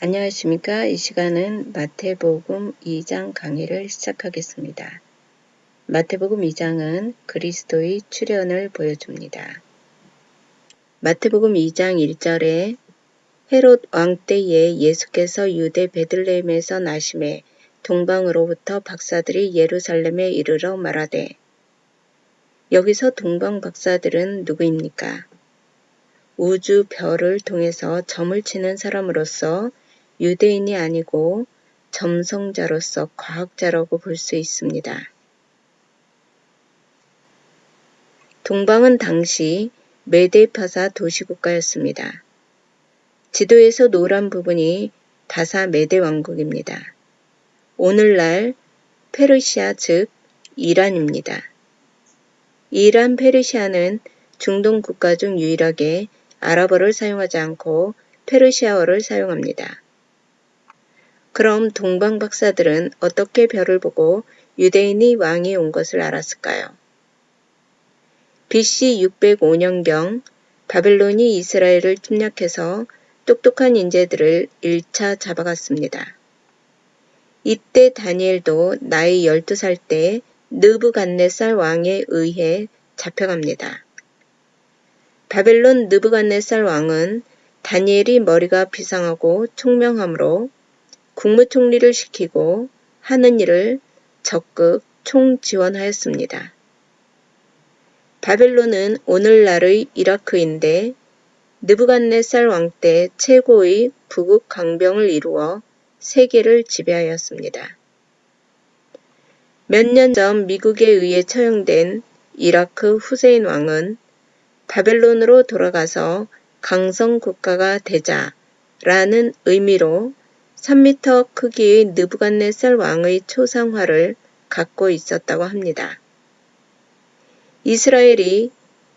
안녕하십니까. 이 시간은 마태복음 2장 강의를 시작하겠습니다. 마태복음 2장은 그리스도의 출현을 보여줍니다. 마태복음 2장 1절에 헤롯 왕 때에 예수께서 유대 베들레헴에서 나심에 동방으로부터 박사들이 예루살렘에 이르러 말하되, 여기서 동방 박사들은 누구입니까? 우주 별을 통해서 점을 치는 사람으로서 유대인이 아니고 점성자로서 과학자라고 볼 수 있습니다. 동방은 당시 메데파사 도시국가였습니다. 지도에서 노란 부분이 바사 메데 왕국입니다. 오늘날 페르시아 즉 이란입니다. 이란 페르시아는 중동 국가 중 유일하게 아랍어를 사용하지 않고 페르시아어를 사용합니다. 그럼 동방 박사들은 어떻게 별을 보고 유대인이 왕이 온 것을 알았을까요? BC 605년경 바벨론이 이스라엘을 침략해서 똑똑한 인재들을 1차 잡아갔습니다. 이때 다니엘도 나이 12살 때 느부갓네살 왕에 의해 잡혀갑니다. 바벨론 느부갓네살 왕은 다니엘이 머리가 비상하고 총명하므로 국무총리를 시키고 하는 일을 적극 총지원하였습니다. 바벨론은 오늘날의 이라크인데 느부갓네살 왕 때 최고의 부국 강병을 이루어 세계를 지배하였습니다. 몇 년 전 미국에 의해 처형된 이라크 후세인 왕은 바벨론으로 돌아가서 강성 국가가 되자라는 의미로 3m 크기의 느부갓네살 왕의 초상화를 갖고 있었다고 합니다. 이스라엘이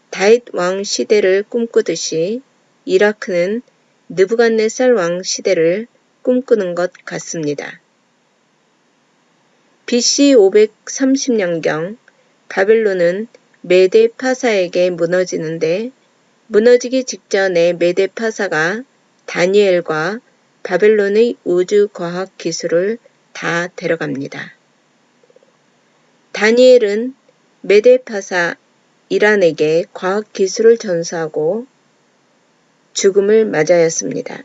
다윗 왕 시대를 꿈꾸듯이 이라크는 느부갓네살 왕 시대를 꿈꾸는 것 같습니다. BC 530년경 바벨론은 메데파사에게 무너지는데 무너지기 직전에 메데파사가 다니엘과 바벨론의 우주과학 기술을 다 데려갑니다. 다니엘은 메데파사 이란에게 과학 기술을 전수하고 죽음을 맞이하였습니다.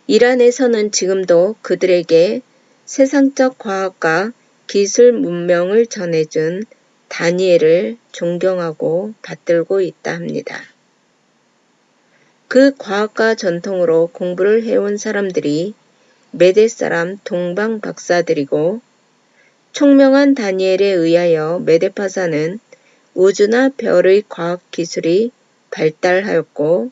이란에서는 지금도 그들에게 세상적 과학과 기술 문명을 전해준 다니엘을 존경하고 받들고 있다 합니다. 그 과학과 전통으로 공부를 해온 사람들이 메데 사람 동방 박사들이고 총명한 다니엘에 의하여 메데파사는 우주나 별의 과학 기술이 발달하였고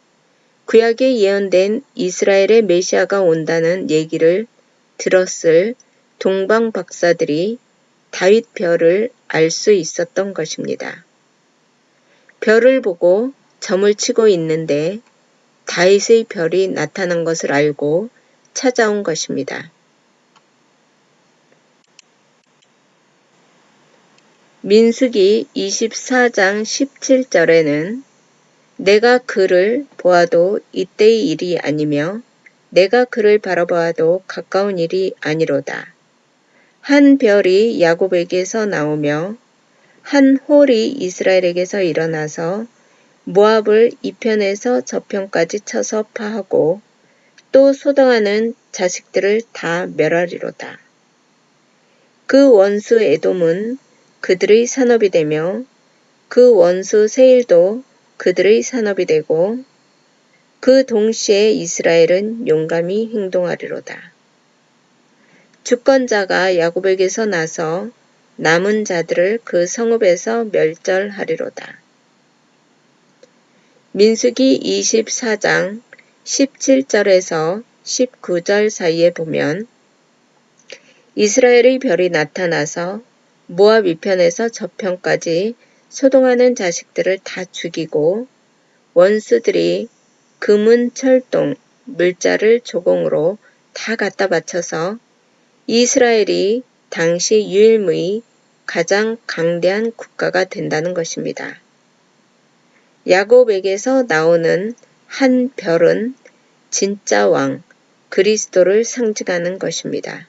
구약에 예언된 이스라엘의 메시아가 온다는 얘기를 들었을 동방 박사들이 다윗 별을 알 수 있었던 것입니다. 별을 보고 점을 치고 있는데 다윗의 별이 나타난 것을 알고 찾아온 것입니다. 민수기 24장 17절에는 내가 그를 보아도 이때의 일이 아니며 내가 그를 바라보아도 가까운 일이 아니로다. 한 별이 야곱에게서 나오며 한 홀이 이스라엘에게서 일어나서 모압을 이편에서 저편까지 쳐서 파하고 또 소동하는 자식들을 다 멸하리로다. 그 원수 에돔은 그들의 산업이 되며 그 원수 세일도 그들의 산업이 되고 그 동시에 이스라엘은 용감히 행동하리로다. 주권자가 야곱에게서 나서 남은 자들을 그 성읍에서 멸절하리로다. 민수기 24장 17절에서 19절 사이에 보면 이스라엘의 별이 나타나서 모압 이편에서 저편까지 소동하는 자식들을 다 죽이고 원수들이 금은 철동, 물자를 조공으로 다 갖다 바쳐서 이스라엘이 당시 유일무이 가장 강대한 국가가 된다는 것입니다. 야곱에게서 나오는 한 별은 진짜 왕, 그리스도를 상징하는 것입니다.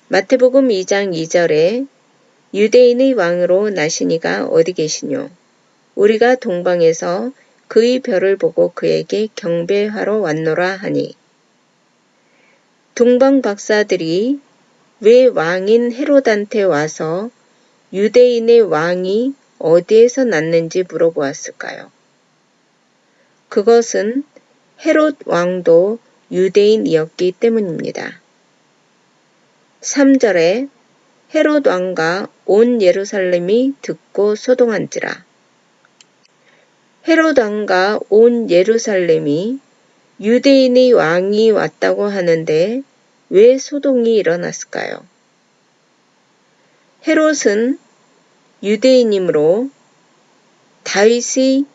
마태복음 2장 2절에 유대인의 왕으로 나시니가 어디 계시뇨? 우리가 동방에서 그의 별을 보고 그에게 경배하러 왔노라 하니. 동방 박사들이 왜 왕인 헤롯한테 와서 유대인의 왕이 어디에서 났는지 물어보았을까요? 그것은 헤롯 왕도 유대인이었기 때문입니다. 3절에 헤롯 왕과 온 예루살렘이 듣고 소동한지라. 헤롯 왕과 온 예루살렘이 유대인의 왕이 왔다고 하는데 왜 소동이 일어났을까요? 헤롯은 유대인이므로 다윗의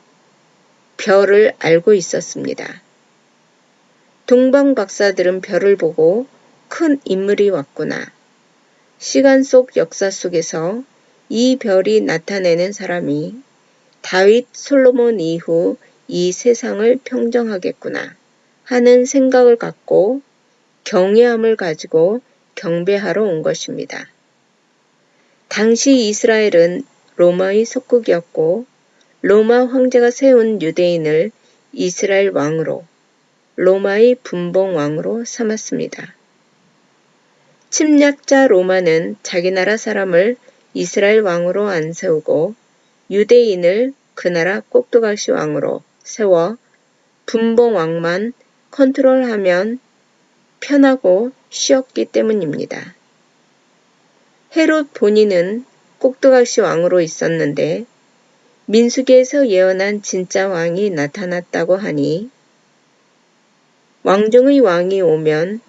별을 알고 있었습니다. 동방 박사들은 별을 보고 큰 인물이 왔구나. 시간 속 역사 속에서 이 별이 나타내는 사람이 다윗, 솔로몬 이후 이 세상을 평정하겠구나 하는 생각을 갖고 경외함을 가지고 경배하러 온 것입니다. 당시 이스라엘은 로마의 속국이었고 로마 황제가 세운 유대인을 이스라엘 왕으로, 로마의 분봉 왕으로 삼았습니다. 침략자 로마는 자기 나라 사람을 이스라엘 왕으로 안 세우고 유대인을 그 나라 꼭두각시 왕으로 세워 분봉 왕만 컨트롤하면 편하고 쉬웠기 때문입니다. 헤롯 본인은 꼭두각시 왕으로 있었는데 민수기에서 예언한 진짜 왕이 나타났다고 하니 왕중의 왕이 오면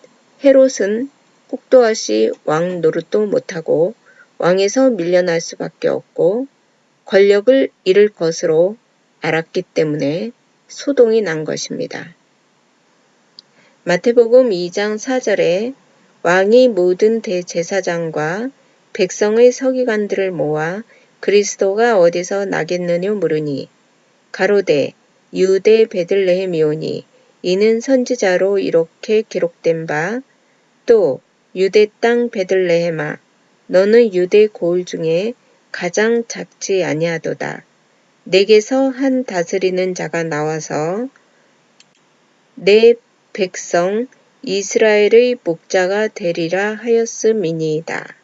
헤롯은 꼭두각시 왕 노릇도 못하고 왕에서 밀려날 수밖에 없고 권력을 잃을 것으로 알았기 때문에 소동이 난 것입니다. 마태복음 2장 4절에 왕이 모든 대제사장과 백성의 서기관들을 모아 그리스도가 어디서 나겠느냐 물으니 가로되 유대 베들레헴이오니 이는 선지자로 이렇게 기록된 바 또 유대 땅 베들레헴아 너는 유대 고을 중에 가장 작지 아니하도다. 내게서 한 다스리는 자가 나와서 내 백성 이스라엘의 목자가 되리라 하였음이니이다.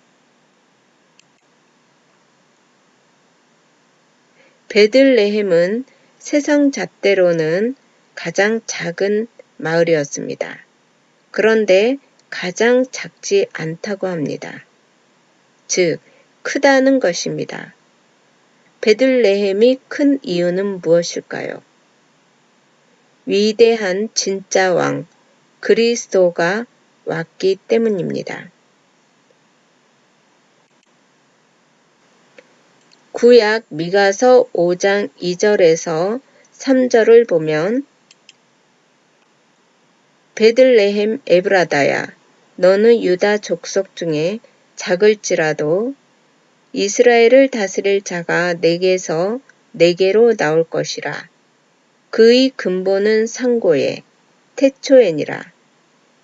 베들레헴은 세상 잣대로는 가장 작은 마을이었습니다. 그런데 가장 작지 않다고 합니다. 즉, 크다는 것입니다. 베들레헴이 큰 이유는 무엇일까요? 위대한 진짜 왕, 그리스도가 왔기 때문입니다. 구약 미가서 5장 2절에서 3절을 보면 베들레헴 에브라다야 너는 유다 족속 중에 작을지라도 이스라엘을 다스릴 자가 내게서 내게로 나올 것이라. 그의 근본은 상고에 태초에니라.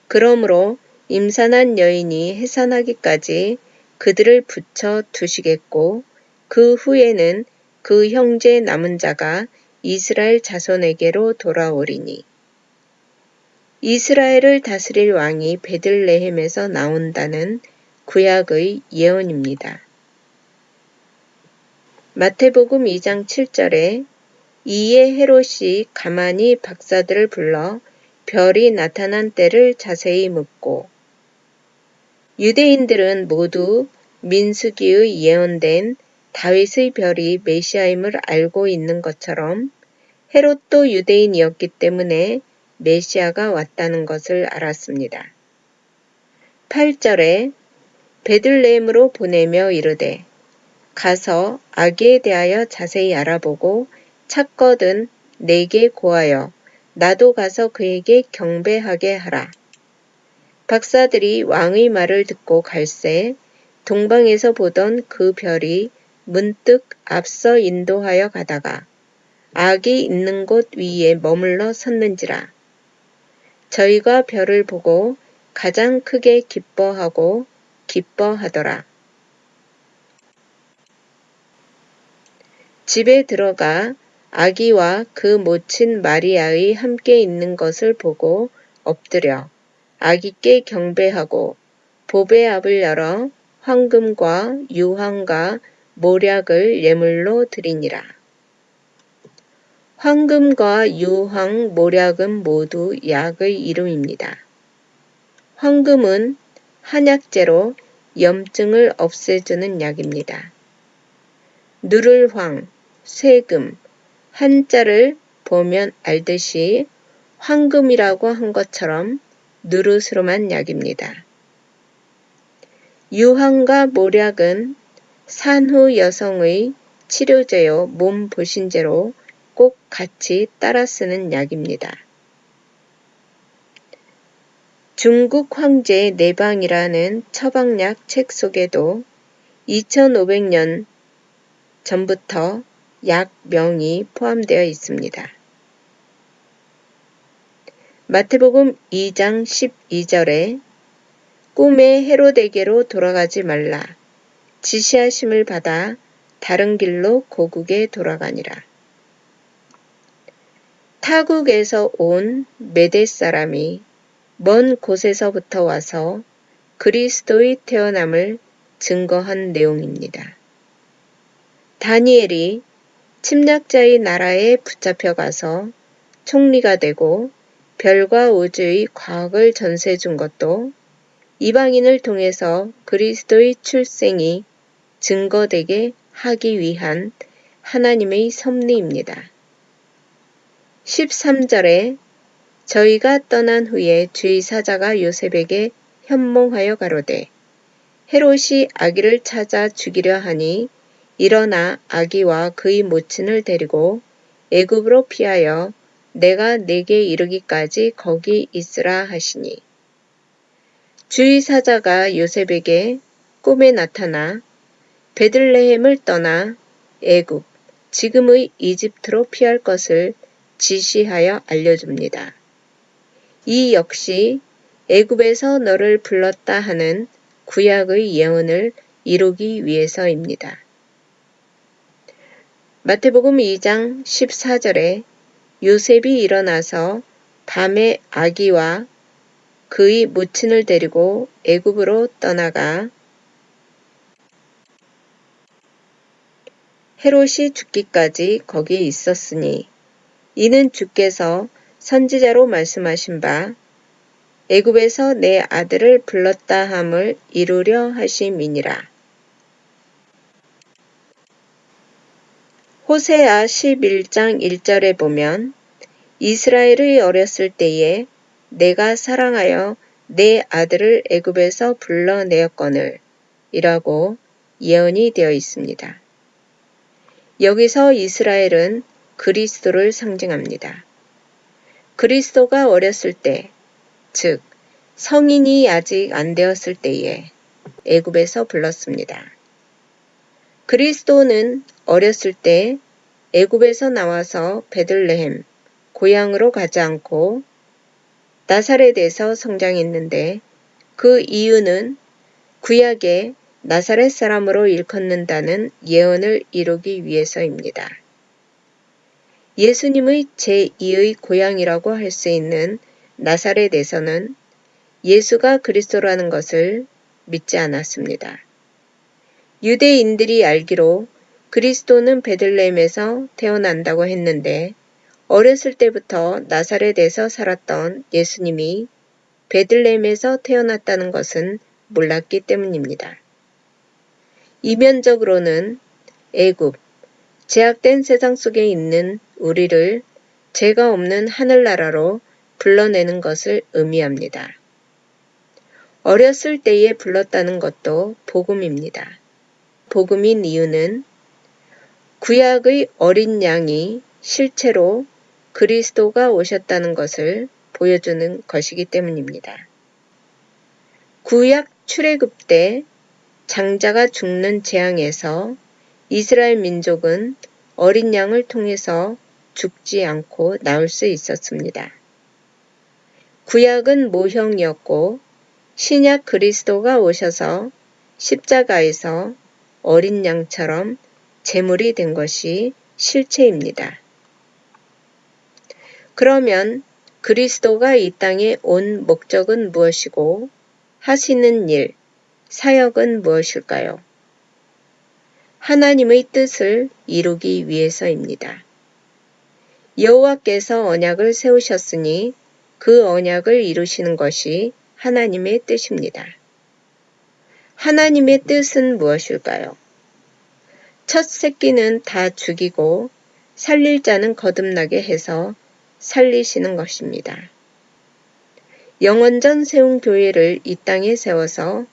그러므로 임산한 여인이 해산하기까지 그들을 붙여 두시겠고 그 후에는 그 형제 남은 자가 이스라엘 자손에게로 돌아오리니. 이스라엘을 다스릴 왕이 베들레헴에서 나온다는 구약의 예언입니다. 마태복음 2장 7절에 이에 헤롯이 가만히 박사들을 불러 별이 나타난 때를 자세히 묻고 유대인들은 모두 민수기의 예언된 다윗의 별이 메시아임을 알고 있는 것처럼 헤롯도 유대인이었기 때문에 메시아가 왔다는 것을 알았습니다. 8절에 베들레헴으로 보내며 이르되 가서 아기에 대하여 자세히 알아보고 찾거든 내게 고하여 나도 가서 그에게 경배하게 하라. 박사들이 왕의 말을 듣고 갈새 동방에서 보던 그 별이 문득 앞서 인도하여 가다가 아기 있는 곳 위에 머물러 섰는지라. 저희가 별을 보고 가장 크게 기뻐하고 기뻐하더라. 집에 들어가 아기와 그 모친 마리아의 함께 있는 것을 보고 엎드려 아기께 경배하고 보배 앞을 열어 황금과 유황과 모략을 예물로 드리니라. 황금과 유황, 모략은 모두 약의 이름입니다. 황금은 한약재로 염증을 없애주는 약입니다. 누를황, 쇠금, 한자를 보면 알듯이 황금이라고 한 것처럼 누르스름한 약입니다. 유황과 모략은 산후 여성의 치료제요 몸 보신제로 꼭 같이 따라 쓰는 약입니다. 중국 황제 내방이라는 처방약 책 속에도 2500년 전부터 약명이 포함되어 있습니다. 마태복음 2장 12절에 꿈에 헤로데게로 돌아가지 말라. 지시하심을 받아 다른 길로 고국에 돌아가니라. 타국에서 온 메대 사람이 먼 곳에서부터 와서 그리스도의 태어남을 증거한 내용입니다. 다니엘이 침략자의 나라에 붙잡혀가서 총리가 되고 별과 우주의 과학을 전수해준 것도 이방인을 통해서 그리스도의 출생이 증거되게 하기 위한 하나님의 섭리입니다. 13절에 저희가 떠난 후에 주의 사자가 요셉에게 현몽하여 가로되 헤롯이 아기를 찾아 죽이려 하니 일어나 아기와 그의 모친을 데리고 애굽으로 피하여 내가 네게 이르기까지 거기 있으라 하시니 주의 사자가 요셉에게 꿈에 나타나 베들레헴을 떠나 애굽, 지금의 이집트로 피할 것을 지시하여 알려줍니다. 이 역시 애굽에서 너를 불렀다 하는 구약의 예언을 이루기 위해서입니다. 마태복음 2장 14절에 요셉이 일어나서 밤에 아기와 그의 모친을 데리고 애굽으로 떠나가 헤롯이 죽기까지 거기에 있었으니 이는 주께서 선지자로 말씀하신 바 애굽에서 내 아들을 불렀다 함을 이루려 하심이니라. 호세아 11장 1절에 보면 이스라엘의 어렸을 때에 내가 사랑하여 내 아들을 애굽에서 불러내었거늘 이라고 예언이 되어 있습니다. 여기서 이스라엘은 그리스도를 상징합니다. 그리스도가 어렸을 때, 즉 성인이 아직 안 되었을 때에 애굽에서 불렀습니다. 그리스도는 어렸을 때 애굽에서 나와서 베들레헴, 고향으로 가지 않고 나사렛에서 성장했는데 그 이유는 구약에 나사렛 사람으로 일컫는다는 예언을 이루기 위해서입니다. 예수님의 제2의 고향이라고 할 수 있는 나사렛에서는 예수가 그리스도라는 것을 믿지 않았습니다. 유대인들이 알기로 그리스도는 베들레헴에서 태어난다고 했는데 어렸을 때부터 나사렛에서 살았던 예수님이 베들레헴에서 태어났다는 것은 몰랐기 때문입니다. 이면적으로는 애굽, 제약된 세상 속에 있는 우리를 죄가 없는 하늘나라로 불러내는 것을 의미합니다. 어렸을 때에 불렀다는 것도 복음입니다. 복음인 이유는 구약의 어린 양이 실체로 그리스도가 오셨다는 것을 보여주는 것이기 때문입니다. 구약 출애굽 때 장자가 죽는 재앙에서 이스라엘 민족은 어린 양을 통해서 죽지 않고 나올 수 있었습니다. 구약은 모형이었고 신약 그리스도가 오셔서 십자가에서 어린 양처럼 제물이 된 것이 실체입니다. 그러면 그리스도가 이 땅에 온 목적은 무엇이고 하시는 일, 사역은 무엇일까요? 하나님의 뜻을 이루기 위해서입니다. 여호와께서 언약을 세우셨으니 그 언약을 이루시는 것이 하나님의 뜻입니다. 하나님의 뜻은 무엇일까요? 첫 새끼는 다 죽이고 살릴 자는 거듭나게 해서 살리시는 것입니다. 영원전 세운 교회를 이 땅에 세워서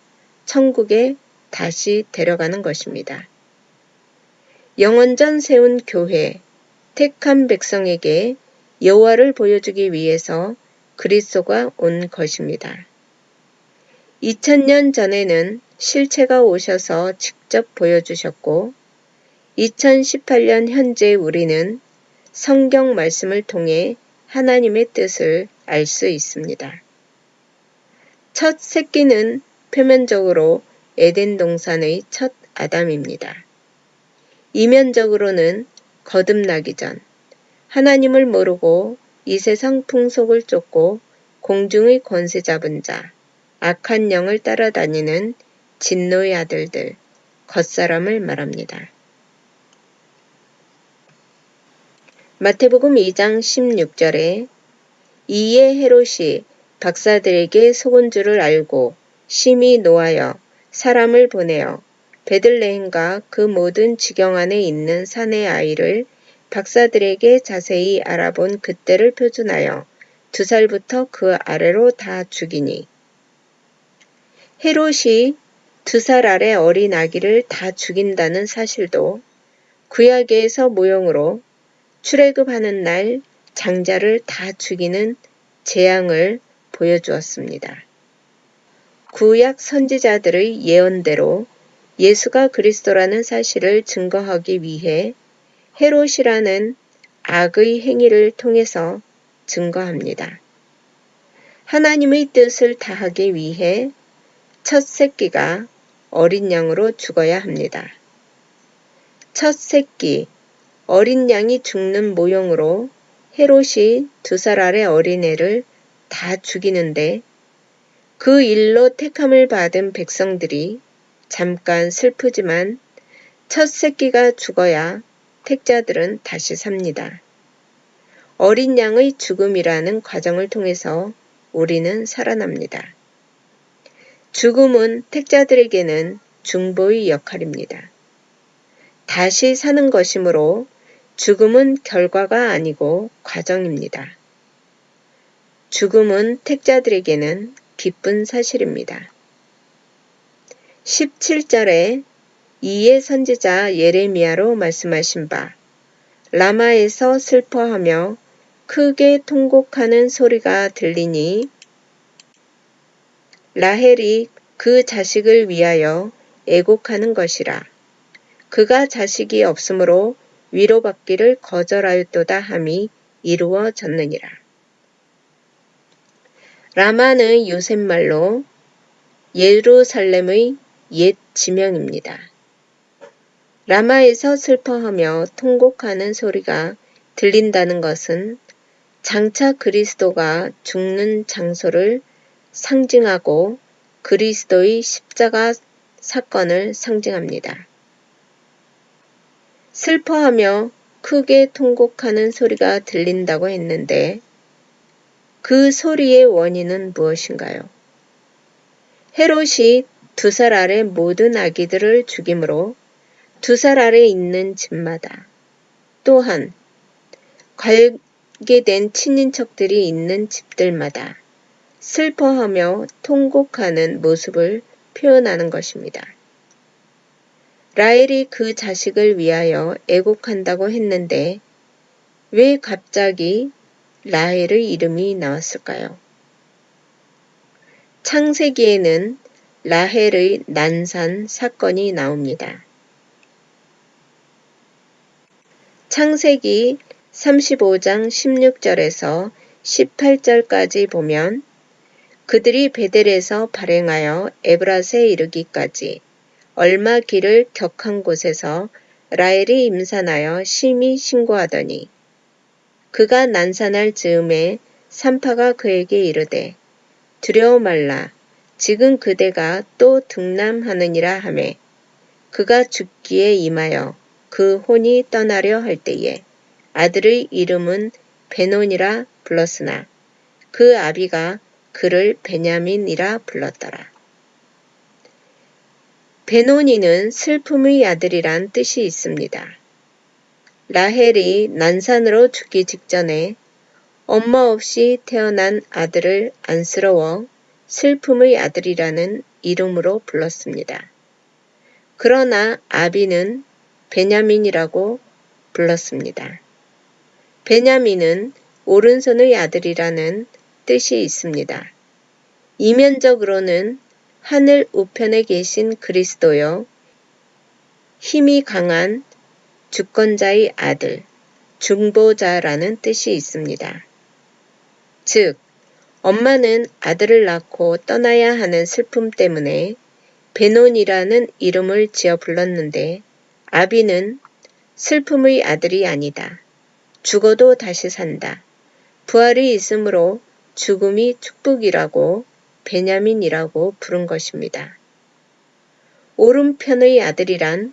천국에 다시 데려가는 것입니다. 영원전 세운 교회, 택한 백성에게 여호와를 보여주기 위해서 그리스도가 온 것입니다. 2000년 전에는 실체가 오셔서 직접 보여주셨고 2018년 현재 우리는 성경 말씀을 통해 하나님의 뜻을 알 수 있습니다. 첫 새끼는 표면적으로 에덴 동산의 첫 아담입니다. 이면적으로는 거듭나기 전 하나님을 모르고 이 세상 풍속을 쫓고 공중의 권세 잡은 자, 악한 영을 따라다니는 진노의 아들들, 겉사람을 말합니다. 마태복음 2장 16절에 이에 헤롯이 박사들에게 속은 줄을 알고 심히 노하여 사람을 보내어 베들레헴과 그 모든 지경 안에 있는 산의 아이를 박사들에게 자세히 알아본 그때를 표준하여 2살부터 그 아래로 다 죽이니 헤롯이 2살 아래 어린 아기를 다 죽인다는 사실도 구약에서 모형으로 출애굽하는 날 장자를 다 죽이는 재앙을 보여주었습니다. 구약 선지자들의 예언대로 예수가 그리스도라는 사실을 증거하기 위해 헤롯이라는 악의 행위를 통해서 증거합니다. 하나님의 뜻을 다하기 위해 첫 새끼가 어린 양으로 죽어야 합니다. 첫 새끼, 어린 양이 죽는 모형으로 헤롯이 2살 아래 어린애를 다 죽이는데 그 일로 택함을 받은 백성들이 잠깐 슬프지만 첫 새끼가 죽어야 택자들은 다시 삽니다. 어린 양의 죽음이라는 과정을 통해서 우리는 살아납니다. 죽음은 택자들에게는 중보의 역할입니다. 다시 사는 것이므로 죽음은 결과가 아니고 과정입니다. 죽음은 택자들에게는 기쁜 사실입니다. 17절에 이에 선지자 예레미야로 말씀하신 바 라마에서 슬퍼하며 크게 통곡하는 소리가 들리니 라헬이 그 자식을 위하여 애곡하는 것이라. 그가 자식이 없으므로 위로받기를 거절하였도다 함이 이루어졌느니라. 라마는 요셉말로 예루살렘의 옛 지명입니다. 라마에서 슬퍼하며 통곡하는 소리가 들린다는 것은 장차 그리스도가 죽는 장소를 상징하고 그리스도의 십자가 사건을 상징합니다. 슬퍼하며 크게 통곡하는 소리가 들린다고 했는데 그 소리의 원인은 무엇인가요? 헤롯이 2살 아래 모든 아기들을 죽이므로 2살 아래 있는 집마다 또한 관계된 친인척들이 있는 집들마다 슬퍼하며 통곡하는 모습을 표현하는 것입니다. 라헬이 그 자식을 위하여 애곡한다고 했는데 왜 갑자기 라헬의 이름이 나왔을까요? 창세기에는 라헬의 난산 사건이 나옵니다. 창세기 35장 16절에서 18절까지 보면 그들이 베델에서 발행하여 에브랏에 이르기까지 얼마 길을 격한 곳에서 라헬이 임산하여 심히 신고하더니 그가 난산할 즈음에 산파가 그에게 이르되 두려워 말라 지금 그대가 또 등남하느니라 하매 그가 죽기에 임하여 그 혼이 떠나려 할 때에 아들의 이름은 베논이라 불렀으나 그 아비가 그를 베냐민이라 불렀더라. 베노니는 슬픔의 아들이란 뜻이 있습니다. 라헬이 난산으로 죽기 직전에 엄마 없이 태어난 아들을 안쓰러워 슬픔의 아들이라는 이름으로 불렀습니다. 그러나 아비는 베냐민이라고 불렀습니다. 베냐민은 오른손의 아들이라는 뜻이 있습니다. 이면적으로는 하늘 우편에 계신 그리스도요, 힘이 강한 주권자의 아들, 중보자라는 뜻이 있습니다. 즉, 엄마는 아들을 낳고 떠나야 하는 슬픔 때문에 베논이라는 이름을 지어 불렀는데 아비는 슬픔의 아들이 아니다. 죽어도 다시 산다. 부활이 있으므로 죽음이 축복이라고 베냐민이라고 부른 것입니다. 오른편의 아들이란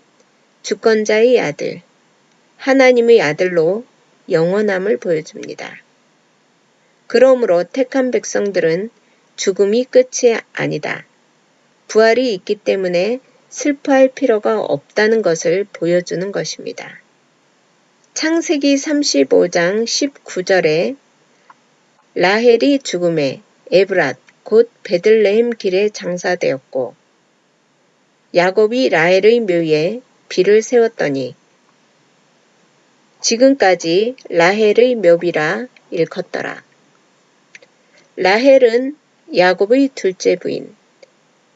주권자의 아들, 하나님의 아들로 영원함을 보여줍니다. 그러므로 택한 백성들은 죽음이 끝이 아니다. 부활이 있기 때문에 슬퍼할 필요가 없다는 것을 보여주는 것입니다. 창세기 35장 19절에 라헬이 죽음에 에브랏 곧 베들레헴 길에 장사되었고 야곱이 라헬의 묘에 비를 세웠더니 지금까지 라헬의 묘비라 일컫더라. 라헬은 야곱의 둘째 부인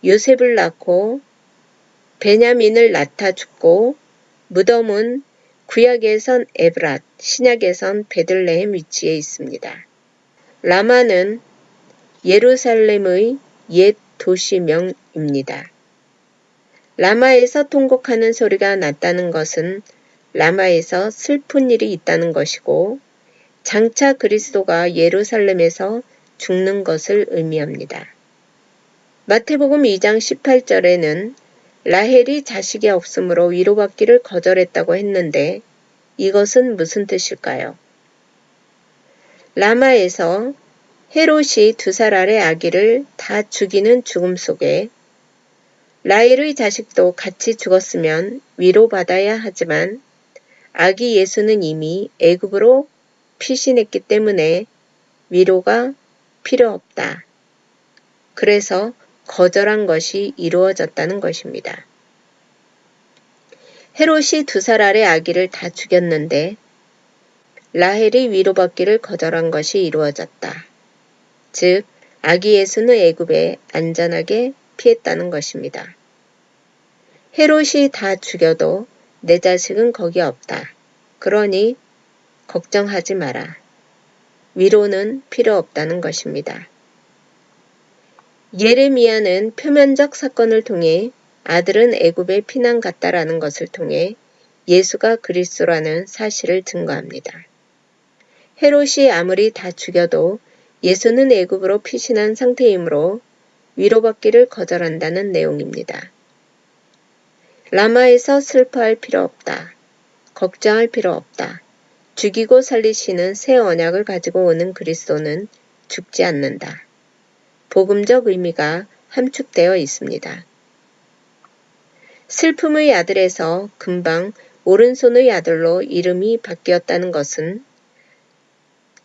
요셉을 낳고 베냐민을 낳다 죽고 무덤은 구약에선 에브랏, 신약에선 베들레헴 위치에 있습니다. 라마는 예루살렘의 옛 도시명입니다. 라마에서 통곡하는 소리가 났다는 것은 라마에서 슬픈 일이 있다는 것이고 장차 그리스도가 예루살렘에서 죽는 것을 의미합니다. 마태복음 2장 18절에는 라헬이 자식이 없으므로 위로받기를 거절했다고 했는데 이것은 무슨 뜻일까요? 라마에서 헤롯이 2살 아래 아기를 다 죽이는 죽음 속에 라헬의 자식도 같이 죽었으면 위로받아야 하지만 아기 예수는 이미 애굽으로 피신했기 때문에 위로가 필요 없다. 그래서 거절한 것이 이루어졌다는 것입니다. 헤롯이 2살 아래 아기를 다 죽였는데 라헬이 위로받기를 거절한 것이 이루어졌다. 즉, 아기 예수는 애굽에 안전하게 피했다는 것입니다. 헤롯이 다 죽여도 내 자식은 거기 없다. 그러니 걱정하지 마라. 위로는 필요 없다는 것입니다. 예레미야는 표면적 사건을 통해 아들은 애굽에 피난 갔다라는 것을 통해 예수가 그리스도라는 사실을 증거합니다. 헤롯이 아무리 다 죽여도 예수는 애굽으로 피신한 상태이므로 위로받기를 거절한다는 내용입니다. 라마에서 슬퍼할 필요 없다. 걱정할 필요 없다. 죽이고 살리시는 새 언약을 가지고 오는 그리스도는 죽지 않는다. 복음적 의미가 함축되어 있습니다. 슬픔의 아들에서 금방 오른손의 아들로 이름이 바뀌었다는 것은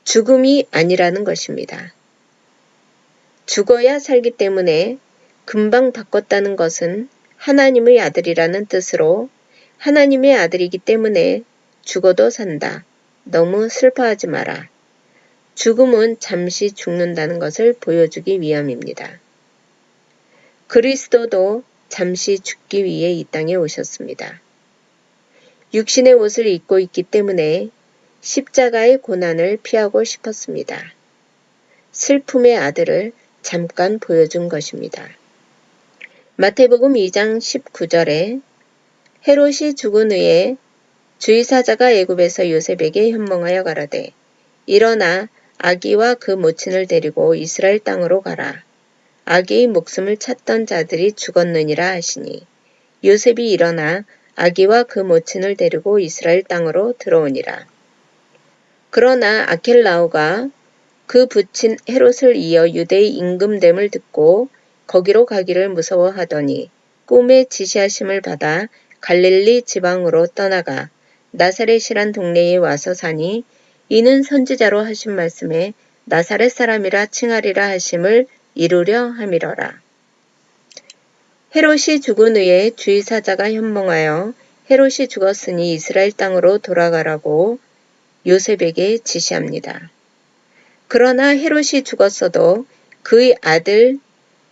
죽음이 아니라는 것입니다. 죽어야 살기 때문에 금방 바꿨다는 것은 하나님의 아들이라는 뜻으로 하나님의 아들이기 때문에 죽어도 산다. 너무 슬퍼하지 마라. 죽음은 잠시 죽는다는 것을 보여주기 위함입니다. 그리스도도 잠시 죽기 위해 이 땅에 오셨습니다. 육신의 옷을 입고 있기 때문에 십자가의 고난을 피하고 싶었습니다. 슬픔의 아들을 잠깐 보여준 것입니다. 마태복음 2장 19절에 헤롯이 죽은 후에 주의사자가 애굽에서 요셉에게 현몽하여 가라되 일어나 아기와 그 모친을 데리고 이스라엘 땅으로 가라. 아기의 목숨을 찾던 자들이 죽었느니라 하시니 요셉이 일어나 아기와 그 모친을 데리고 이스라엘 땅으로 들어오니라. 그러나 아켈라오가 그 부친 헤롯을 이어 유대의 임금됨을 듣고 거기로 가기를 무서워하더니 꿈에 지시하심을 받아 갈릴리 지방으로 떠나가 나사렛이란 동네에 와서 사니 이는 선지자로 하신 말씀에 나사렛 사람이라 칭하리라 하심을 이루려 함이러라. 헤롯이 죽은 후에 주의사자가 현몽하여 헤롯이 죽었으니 이스라엘 땅으로 돌아가라고 요셉에게 지시합니다. 그러나 헤롯이 죽었어도 그의 아들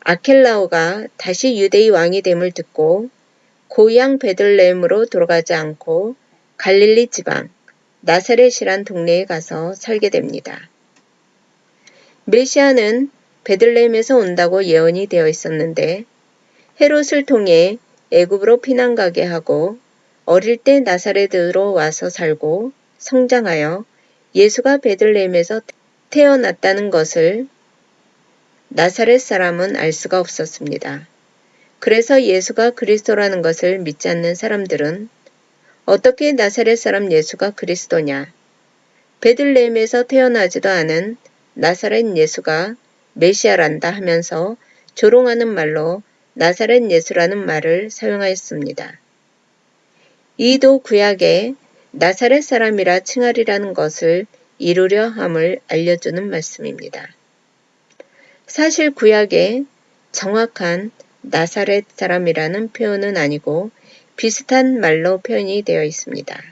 아켈라오가 다시 유대의 왕이 됨을 듣고 고향 베들레헴으로 돌아가지 않고 갈릴리 지방 나사렛이란 동네에 가서 살게 됩니다. 메시아는 베들레헴에서 온다고 예언이 되어 있었는데 헤롯을 통해 애굽으로 피난 가게 하고 어릴 때 나사렛으로 와서 살고 성장하여 예수가 베들레헴에서 태어났다는 것을 나사렛 사람은 알 수가 없었습니다. 그래서 예수가 그리스도라는 것을 믿지 않는 사람들은 어떻게 나사렛 사람 예수가 그리스도냐? 베들레헴에서 태어나지도 않은 나사렛 예수가 메시아란다 하면서 조롱하는 말로 나사렛 예수라는 말을 사용하였습니다. 이도 구약에 나사렛 사람이라 칭하리라는 것을 이루려 함을 알려주는 말씀입니다. 사실 구약에 정확한 나사렛 사람이라는 표현은 아니고 비슷한 말로 표현이 되어 있습니다.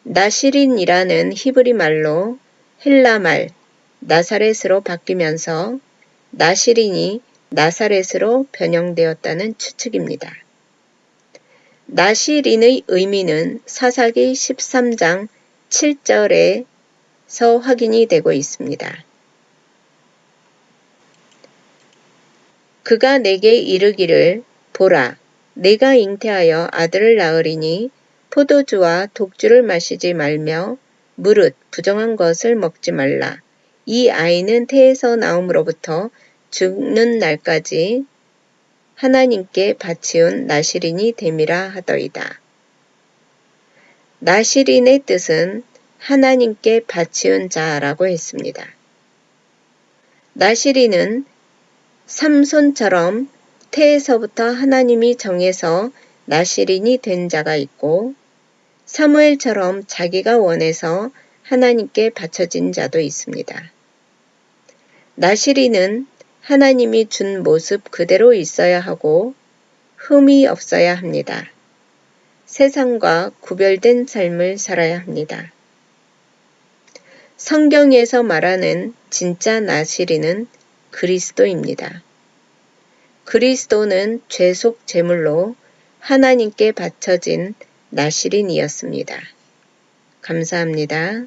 나시린이라는 히브리 말로 헬라 말 나사렛으로 바뀌면서 나시린이 나사렛으로 변형되었다는 추측입니다. 나시린의 의미는 사사기 13장 7절에서 확인이 되고 있습니다. 그가 내게 이르기를 보라 내가 잉태하여 아들을 낳으리니 포도주와 독주를 마시지 말며 무릇 부정한 것을 먹지 말라. 이 아이는 태에서 나옴으로부터 죽는 날까지 하나님께 바치운 나시린이 됨이라 하더이다. 나시린의 뜻은 하나님께 바치운 자라고 했습니다. 나시린은 삼손처럼 태에서부터 하나님이 정해서 나시린이 된 자가 있고 사무엘처럼 자기가 원해서 하나님께 바쳐진 자도 있습니다. 나시린은 하나님이 준 모습 그대로 있어야 하고 흠이 없어야 합니다. 세상과 구별된 삶을 살아야 합니다. 성경에서 말하는 진짜 나시린은 그리스도입니다. 그리스도는 죄속 제물로 하나님께 바쳐진 나시린이었습니다. 감사합니다.